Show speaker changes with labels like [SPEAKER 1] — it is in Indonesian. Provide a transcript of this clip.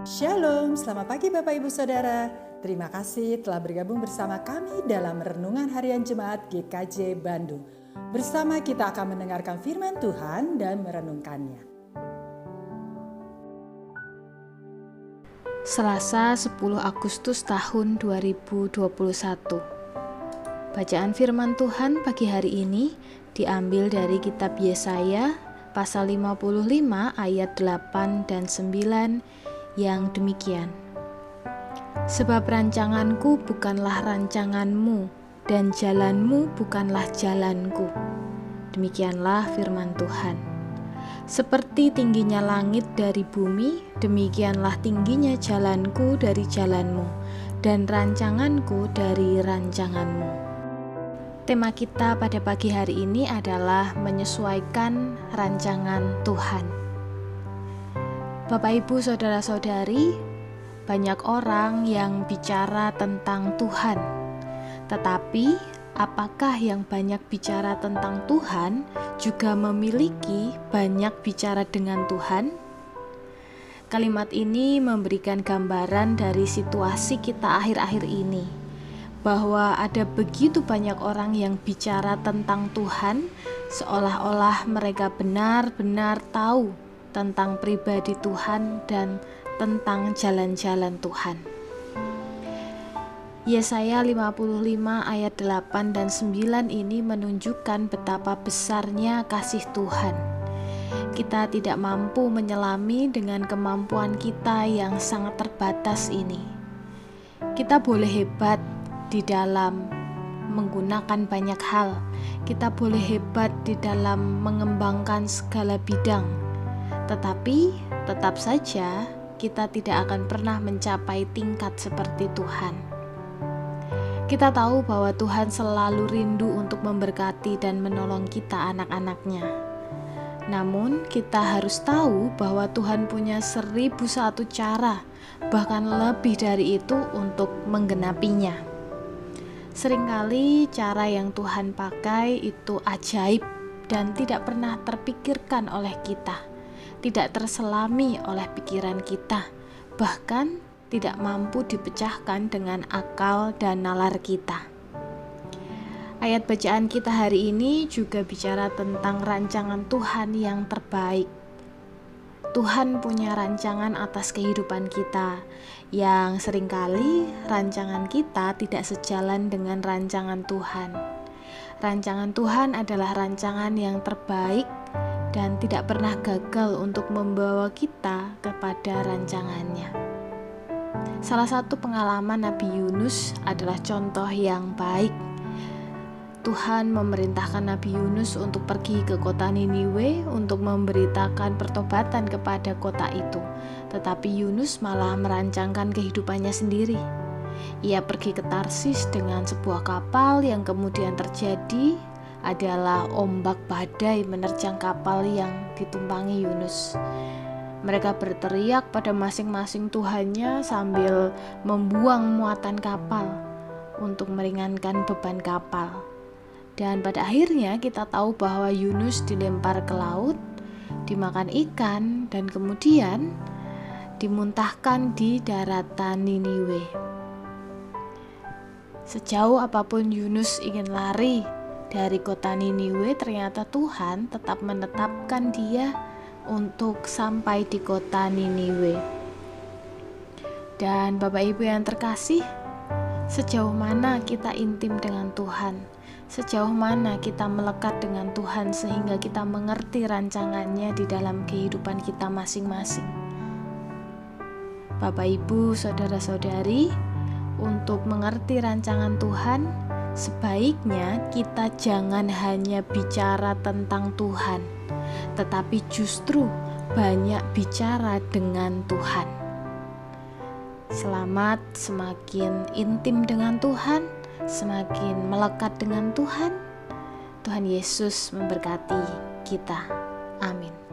[SPEAKER 1] Shalom, selamat pagi Bapak Ibu Saudara. Terima kasih telah bergabung bersama kami dalam Renungan Harian Jemaat GKJ Bandung. Bersama kita akan mendengarkan firman Tuhan dan merenungkannya.
[SPEAKER 2] Selasa 10 Agustus tahun 2021. Bacaan firman Tuhan pagi hari ini diambil dari kitab Yesaya pasal 55 ayat 8 dan 9 yang demikian. Sebab rancanganku bukanlah rancanganmu dan jalanmu bukanlah jalanku. Demikianlah firman Tuhan. Seperti tingginya langit dari bumi, demikianlah tingginya jalanku dari jalanmu, dan rancanganku dari rancanganmu. Tema kita pada pagi hari ini adalah menyesuaikan rancangan Tuhan. Bapak Ibu Saudara-saudari, banyak orang yang bicara tentang Tuhan, tetapi apakah yang banyak bicara tentang Tuhan juga memiliki banyak bicara dengan Tuhan? Kalimat ini memberikan gambaran dari situasi kita akhir-akhir ini, bahwa ada begitu banyak orang yang bicara tentang Tuhan, seolah-olah mereka benar-benar tahu tentang pribadi Tuhan dan tentang jalan-jalan Tuhan. Yesaya 55 ayat 8 dan 9 ini menunjukkan betapa besarnya kasih Tuhan. Kita tidak mampu menyelami dengan kemampuan kita yang sangat terbatas ini. Kita boleh hebat di dalam menggunakan banyak hal. Kita boleh hebat di dalam mengembangkan segala bidang. Tetapi tetap saja kita tidak akan pernah mencapai tingkat seperti Tuhan. Kita tahu bahwa Tuhan selalu rindu untuk memberkati dan menolong kita anak-anaknya. Namun kita harus tahu bahwa Tuhan punya 1001 cara, bahkan lebih dari itu untuk menggenapinya. Seringkali cara yang Tuhan pakai itu ajaib dan tidak pernah terpikirkan oleh kita, tidak terselami oleh pikiran kita, bahkan tidak mampu dipecahkan dengan akal dan nalar kita. Ayat bacaan kita hari ini juga bicara tentang rancangan Tuhan yang terbaik. Tuhan punya rancangan atas kehidupan kita, yang seringkali rancangan kita tidak sejalan dengan rancangan Tuhan. Rancangan Tuhan adalah rancangan yang terbaik dan tidak pernah gagal untuk membawa kita kepada rancangannya. Salah satu pengalaman Nabi Yunus adalah contoh yang baik. Tuhan memerintahkan Nabi Yunus untuk pergi ke kota Niniwe untuk memberitakan pertobatan kepada kota itu. Tetapi Yunus malah merancangkan kehidupannya sendiri. Ia pergi ke Tarsis dengan sebuah kapal yang kemudian terjadi adalah ombak badai menerjang kapal yang ditumpangi Yunus. Mereka berteriak pada masing-masing tuhannya sambil membuang muatan kapal untuk meringankan beban kapal. Dan pada akhirnya kita tahu bahwa Yunus dilempar ke laut, dimakan ikan, dan kemudian dimuntahkan di daratan Niniwe. Sejauh apapun Yunus ingin lari dari kota Niniwe, ternyata Tuhan tetap menetapkan dia untuk sampai di kota Niniwe. Dan Bapak Ibu yang terkasih, sejauh mana kita intim dengan Tuhan? Sejauh mana kita melekat dengan Tuhan sehingga kita mengerti rancangannya di dalam kehidupan kita masing-masing? Bapak Ibu, saudara-saudari, untuk mengerti rancangan Tuhan, sebaiknya kita jangan hanya bicara tentang Tuhan, tetapi justru banyak bicara dengan Tuhan. Selamat semakin intim dengan Tuhan, semakin melekat dengan Tuhan. Tuhan Yesus memberkati kita. Amin.